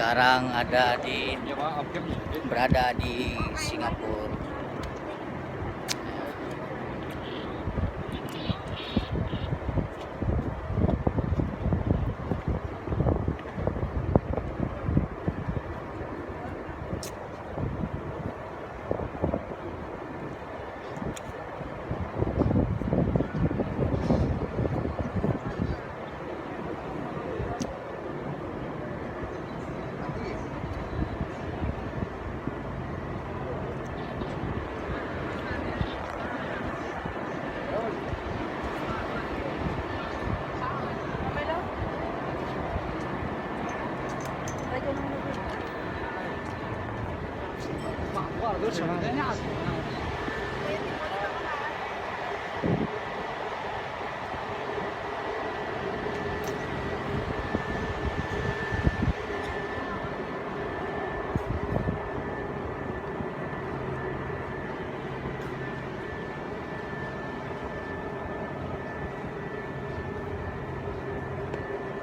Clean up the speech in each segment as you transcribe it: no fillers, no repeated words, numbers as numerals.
sekarang berada di Singapura.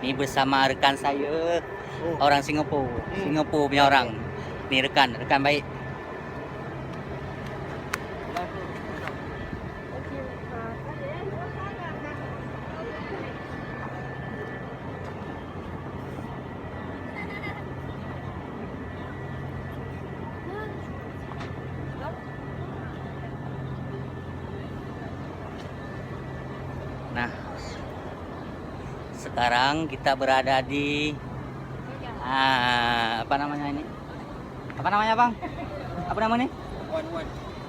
Ini bersama rekan saya, orang Singapura. Singapura punya orang. Ni rekan baik. Nah, sekarang kita berada di apa namanya ini? Apa namanya, Bang? Apa namanya?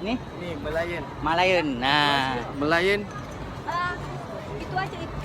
Ini? Ini Melayan. Malayan. Nah, Melayan. Itu aja itu.